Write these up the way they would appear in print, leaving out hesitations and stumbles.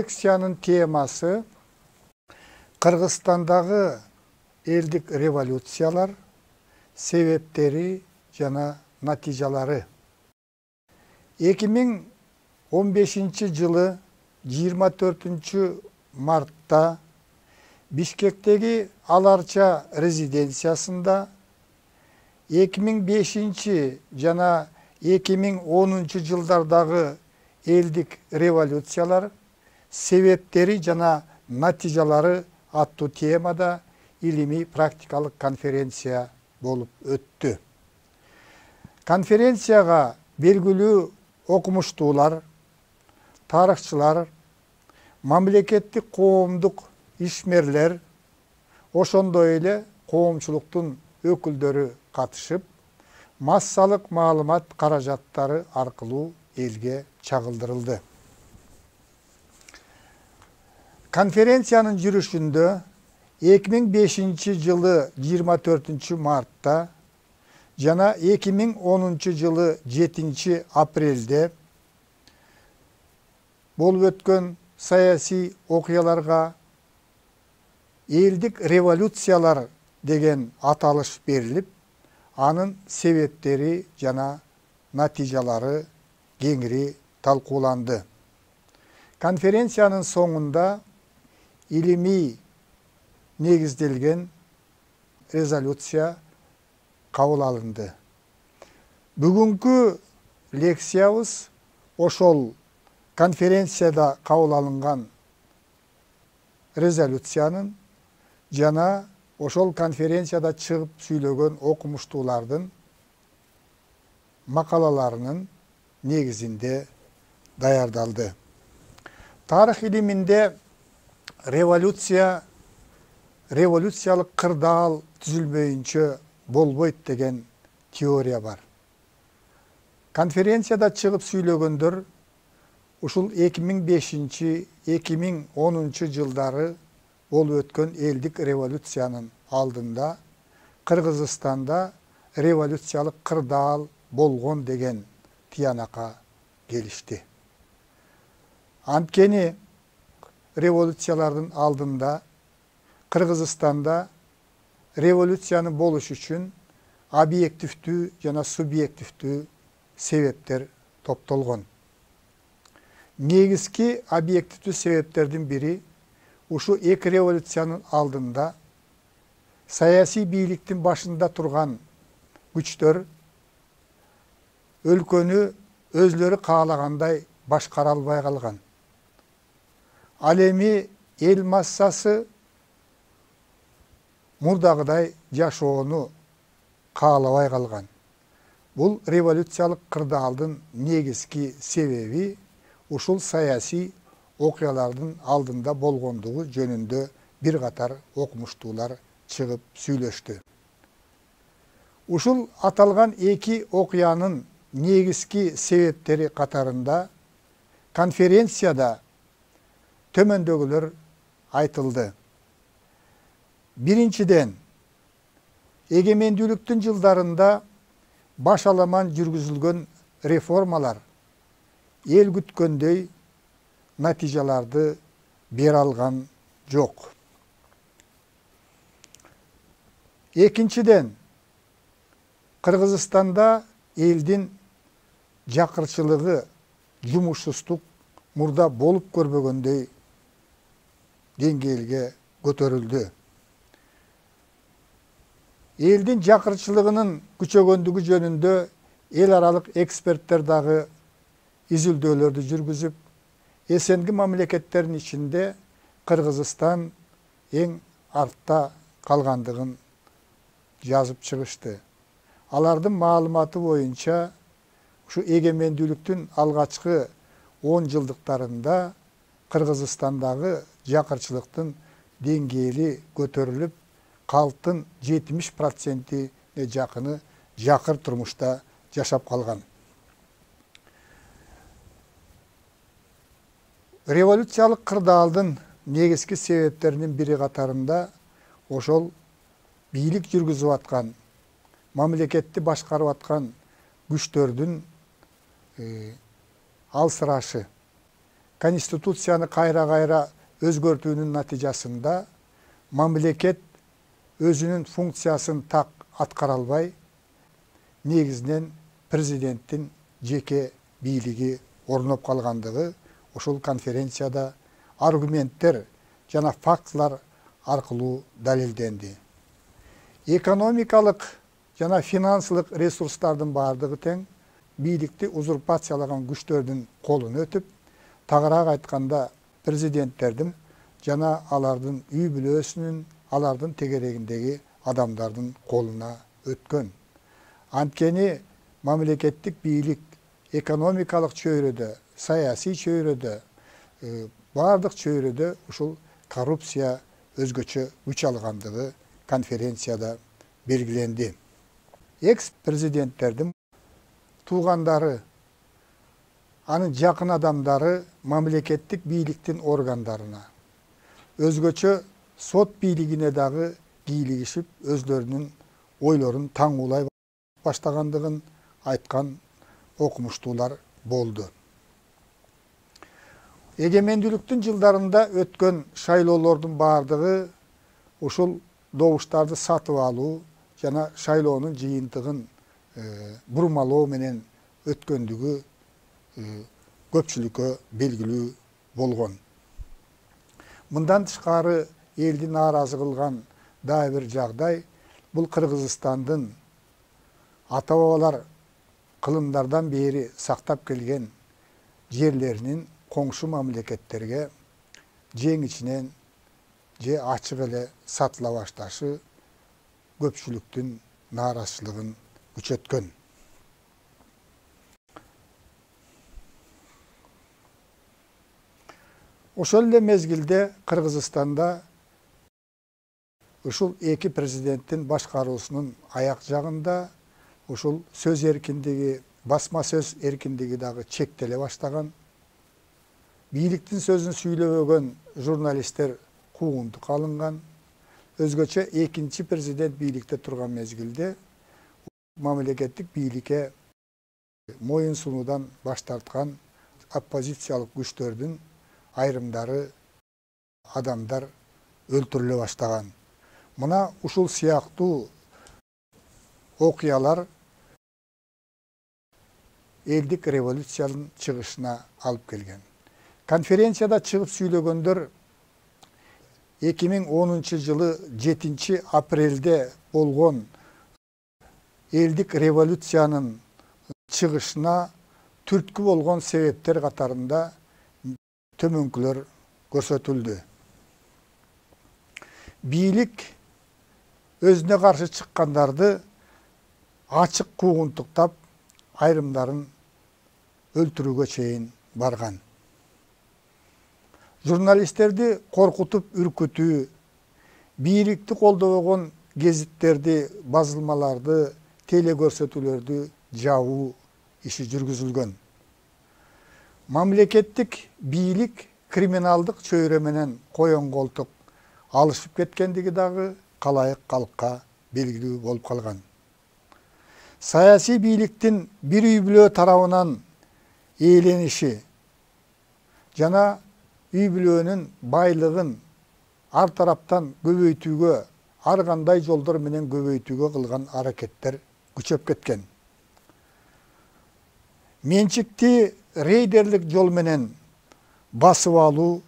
лекциянын темасы Кыргызстандагы элдик революциялар, себептери жана натыйжалары. 2015 жылы 24 мартта Бишкектеги Аларча резиденциясында 2005 жана 2010 жылдардагы элдик революциялар, себептери жана натыйжалары аттуу темада илимий практикалык конференция болуп өттү. Конференцияга белгилүү окумуштуулар, тарыхчылар, мамлекеттик коомдук ишмерлер, ошондой эле коомчулуктун өкүлдөрү катышып, массалык маалымат каражаттары аркылуу элге чагылдырылды. Конференциянын жүрүшүндө 2005 жылы 24 мартта жана 2010 жылы 7 апрелде болуп өткөн саясий окуяларга элдик революциялар деген аталыш берилип, анын себептери жана натыйжалары кеңири талкууланды. Конференциянын соңунда илимий негизделген резолюция кабыл алынды. Бүгүнкү лекциябыз ошол конференцияда кабыл алынган резолюциянын жана ошол конференцияда чыгып сүйлөгөн окумуштуулардын макалаларынын негизинде даярдалды. Тарых илиминде революциялык кырдаал түзүлбөйүнчө болбойт деген теория бар. Конференцияда чыгып сүйлөгөндөр ушул 2005-2010 жылдары болуп өткөн элдик революциянын алдында Кыргызстанда революциялык кырдаал болгон деген тыянакка келишти. Анткени революциялардын алдында Кыргызстанда революцияны болуш үчүн объективдүү жана субъективдүү себептер топтолгон. Негизги объективдүү себептердин бири ушу эки революциянын алдында саясий бийликтин башында турган күчтөр өлкөнү өзлөрү каалагандай башкара албай калган. Ал эми эл массасы мурдагыдай жашоону каалабай калган. Бул революциялык кырдаалдын негизги себеби ушул саясий окуялардын алдында болгондугу жөнүндө бир катар окумуштуулар чыгып сүйлөштү. Ушул аталган эки окуянын негизги себептери катарында конференцияда төмөндөгүлөр айтылды. Биринчиден, эгемендүүлүктүн жылдарында башаламан жүргүзүлгөн реформалар эл күткөндөй натыйжаларды бере алган жок. Экинчиден, Кыргызстанда элдин жакырчылыгы, жумушсуздук мурда болуп көрбөгөндөй деңгээлге көтөрүлдү. Элдин жакырчылыгынын күчөгөндүгү жөнүндө эл аралык эксперттер дагы изилдөөлөрдү жүргүзүп, эсенги мамлекеттердин ичинде Кыргызстан эң артта калгандыгын жазып чыгышты. Алардын маалыматы боюнча ушу эгемендүүлүктүн алгачкы 10 жылдыктарында Кыргызстандагы жакырчылыктын деңгээли көтөрүлүп, калктын 70%-не жакыны жакыр турмушта жашап калган. Революциялык кырдаалдын негизги себептеринин бири катарында ошол бийлик жүргүзүп аткан, мамлекетти башкарып аткан күчтөрдүн алсырашы konstitutsiyаны kayra özgörtүүnün natijasında mamleket özünün funksiyasını tak atkara albay, negizинен президенттин жеке бийлиги орноп калгандыгы ошол конференцияда аргументтер жана фактылар аркылуу далилденди. Экономикалык жана финансылык ресурстардын бардыгы тең бийликти узурпациялаган күчтөрдүн колуна өтүп, тагыраак айтканда президенттердин жана алардын үй бүлөсүнүн, алардын тегерегиндеги адамдардын колуна өткөн. Анткени мамлекеттик бийлик экономикалык чөйрөдө, саясий чөйрөдө, бардык чөйрөдө ушул коррупция өзгөчө күч алгандыгы конференцияда белгиленди. Экс-президенттердин туугандары, анын жакын адамдары мамлекеттик бийликтин органдарына, өзгөчө сот бийлигине дагы кийлигишип, өзлөрүнүн ойлорун таңуулай баштагандыгын айткан окумуштуулар болду. Эгемендүүлүктүн жылдарында өткөн шайлоолордун бардыгы ушул добуштарды сатып алуу жана шайлоонун жыйынтыгын бурмалоо менен өткөндүгү көпчүлүккө белгилүү болгон. Мындан тышкары элди нааразы кылган дагы бир жагдай бул Кыргызстандын ата-бабалар кылымдардан бери сактап келген жерлеринин коңшу мамлекеттерге жең ичинен же ачык эле сатыла башташы көпчүлүктүн нааразычылыгын күчөткөн. Ошол эле мезгилде Кыргызстанда ушул эки президенттин башкаруусунун аяк жагында ушул сөз эркиндиги, басма сөз эркиндиги дагы чектеле баштаган. Бийликтин сөзүн сүйлөбөгөн журналисттер куугунтукка алынган. Өзгөчө экинчи президент бийликте турган мезгилде мамлекеттик бийликке моюн сунуудан баш тарткан оппозициялык күчтөрдүн айрымдары адамдар өлтүрүлө баштаган. Мына ушул сыяктуу окуялар элдик революциянын чыгышына алып келген. Конференцияда чыгып сүйлөгөндөр 2010 жылы 7 апрелде болгон элдик революциянын чыгышына түрткү болгон себептер катарында төмөнкүлөр көрсөтүлдү. Бийлик өзүнө каршы чыккандарды ачык куугунтуктап, айрымдарын өлтүрүүгө чейин барган. Журналисттерди коркутуп үркүтүү, бийликти колдобогон гезиттерди, базылмаларды, телекөрсөтүүлөрдү жабуу иши жүргүзүлгөн. Мамлекеттик бийлик криминалдык чөйрө менен коен колтук алышып кеткендиги дагы калайык калкка белгилүү болуп калган. Саясий бийликтин бир үй бүлө тарабынан ээлениши жана үй бүлөнүн байлыгын ар тараптан көбөйтүүгө, ар кандай жолдор менен көбөйтүүгө кылган аракеттер күчөп кеткен. Менчикти рейдерлик жол менен басып алуу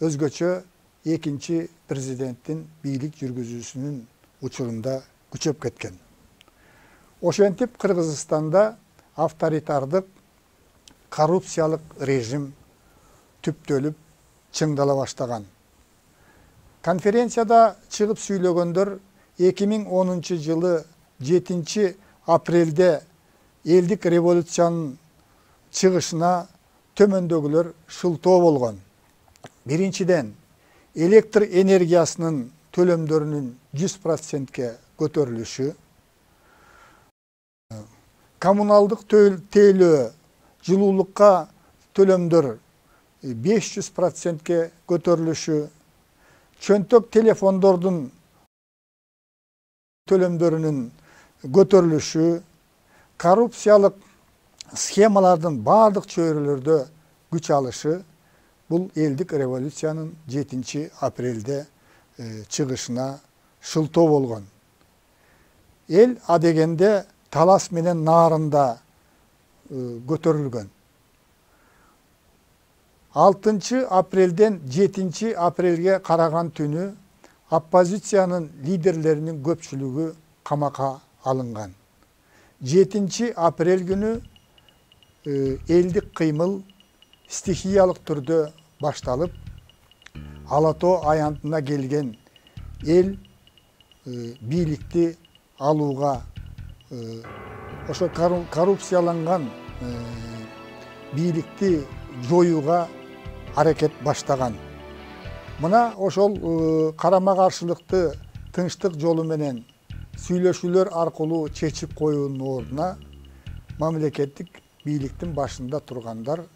өзгөчө экинчи президенттин бийлик жүргүзүүсүнүн учурунда күчөп кеткен. Ошентип Кыргызстанда авторитардык коррупциялык режим түптөлүп чыңдала баштаган. Конференцияда чыгып сүйлөгөндөр 2010 жылы 7 апрелде элдик революциянын чыгышына төмөндөгүлөр шылтоо болгон. Биринчиден, электр энергиясынын төлөмдөрүнүн 100%ке көтөрүлүшү, коммуналдык тейлөө, жылуулукка төлөмдөр 500%ке көтөрүлүшү, чөнтөк телефондордун төлөмдөрүнүн көтөрүлүшү, коррупциялык схемалардын бардык чөйрөлөрдө күч алышы Бұл елдік революцияның 7 апрелде чыгышына шылтоо болгон. Ел адегенде талас менен нарында көтөрүлгөн. 6 апрелден 7 апрелге караган түнү оппозициянын лидерлеринин көпчүлүгү камакка алынган. 7 апрель күнү элдик кыймыл стихиялык түрдө башталып, Ала Тоо аянтына келген эл бийликти алууга, ошо коррупцияланган бийликти жоюуга аракет баштаган. Мына ошол карама-каршылыкты тынчтык жолу менен сүйлөшүүлөр аркылуу чечип коюунун ордуна мамлекеттик бийликтин башында тургандар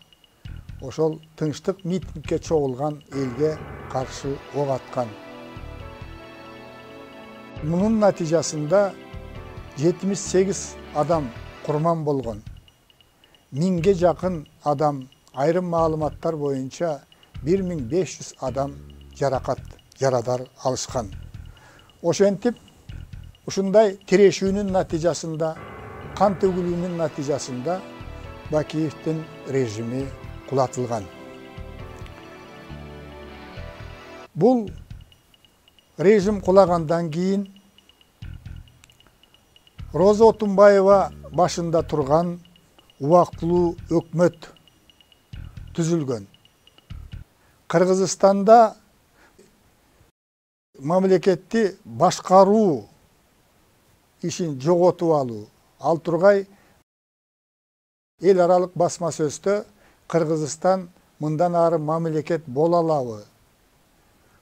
ошол тынчтык митингге чогулган элге каршы ок аткан. Мунун натыйжасында 78 адам курман болгон. 1000ге жакын адам, айрым маалыматтар боюнча 1500 адам жарадар алышкан. Ошентип, ушундай тирешүүнүн натыйжасында, кан төгүлүүнүн натыйжасында Бакиевдин режими кулатылган. Бул режим кулагандан кийин Роза Отунбаева башында турган убактылуу өкмөт түзүлгөн. Кыргызстанда мамлекетти башкаруу ишин жоготуп алуу, ал тургай эл аралык басма сөздө Кыргызстан мындан ары мамлекет боло алабы?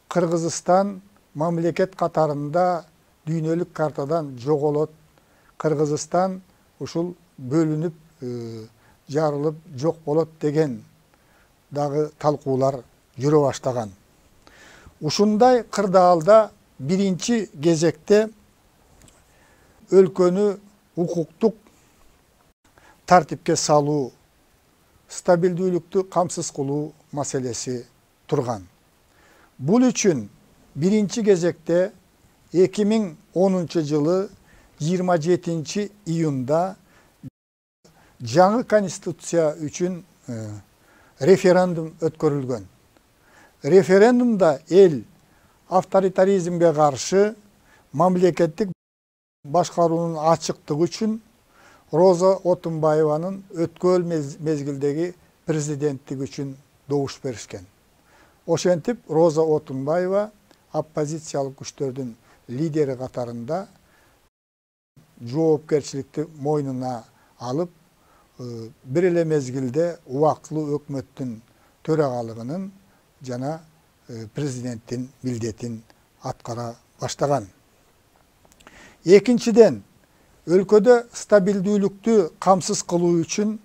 Кыргызстан мамлекет катарында дүйнөлүк картадан жоголот. Кыргызстан ушул бөлүнүп, жарылып жок болот деген дагы талкуулар жүрө баштаган. Ушундай кырдаалда биринчи кезекте өлкөнү укуктук тартипке салуу, стабилдүүлүктү камсыз кылуу маселеси турган. Бул үчүн биринчи кезекте 2010 жылы 27 июнда жаңы конституция үчүн референдум өткөрүлгөн. Референдумда эл авторитаризмге каршы мамлекеттик башкаруунун ачыктыгы үчүн Роза Отунбаеванын өткөл мезгилдеги президенттиги үчүн добуш беришкен. Ошентип Роза Отунбаева оппозициялык күчтөрдүн лидери катарында жоопкерчиликти мойнуна алып, бир эле мезгилде убактылуу өкмөттүн төрагалыгынын жана президенттин милдетин аткара баштаган. Экинчиден, өлкөдө стабилдүүлүктү камсыз кылуу үчүн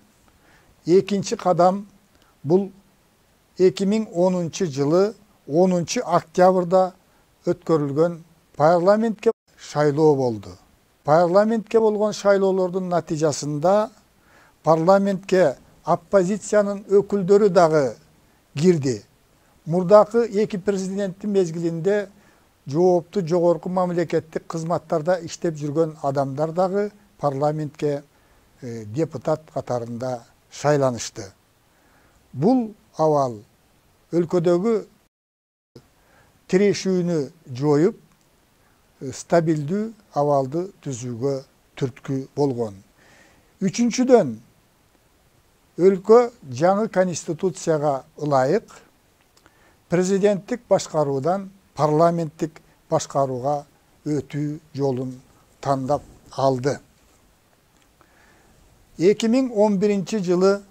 экинчи кадам бул 2010 жылы 10 октябрда өткөрүлгөн парламентке шайлоо болду. Парламентке болгон шайлоолордун натыйжасында парламентке оппозициянын өкүлдөрү дагы кирди. Мурдакы эки президенттин мезгилинде жооптуу жогорку мамлекеттик кызматтарда иштеп жүргөн адамдар дагы парламентке депутат катарында шайланышты. Бул абал өлкөдөгү тирешүүнү жоюп, стабилдүү абалды түзүүгө түрткү болгон. Үчүнчүдөн, өлкө жаңы конституцияга ылайык президенттик башкаруудан парламенттик башкарууга өтүү жолун тандап алды. 2011 жылы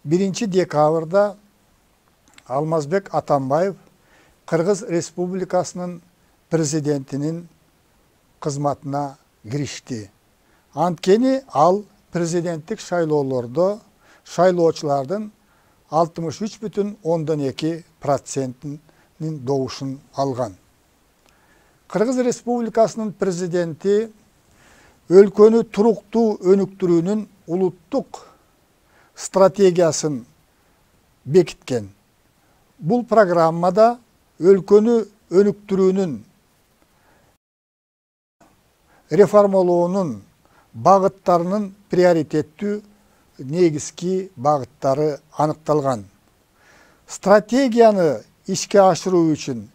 1 декабрда Алмазбек Атамбаев Кыргыз Республикасынын президентинин кызматына киришти. Анткени ал президенттик шайлоолордо шайлоочулардын 63,2%-nin добушун алган. Кыргыз Республикасынын президенти өлкөнү туруктуу өнүктүрүүнүн улуттук стратегиясын бекиткен. Бұл программада өлкөнү өнүктүрүүнүн, реформалоонун багыттарынын приоритеттүү негизги багыттары аныкталган. Стратегияны ишке ашыруу үчүн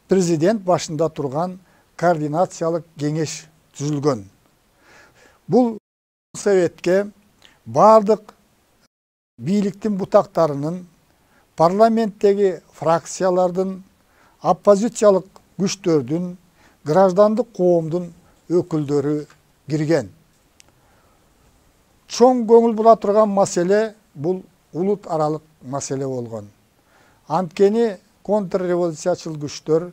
президент башында турган координациялык кеңеш түзүлгөн. Бул советке бардык бийликтин бутактарынын, парламенттеги фракциялардын, оппозициялык күчтөрдүн, граждандык коомдун өкүлдөрү кирген. Чоң көңүл була турган маселе бул улут аралык маселе болгон. Анткени контрреволюциячыл күчтөр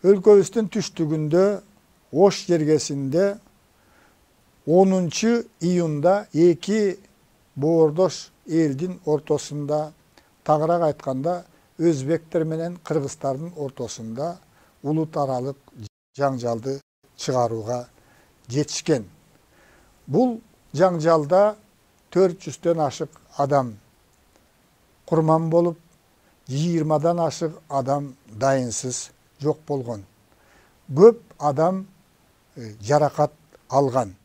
өлкөбүздүн түштүгүндө Ош жергесинде 10 июнда эки боордош элдин ортосунда, тагыраак айтканда өзбектер менен кыргыздардын ортосунда улут аралык жаңжалды чыгарууга жетишкен. Бул жаңжалда 400-төн ашык адам курман болуп, 20-дан ашык адам дайынсыз жок болгон. Көп адам жаракат алган.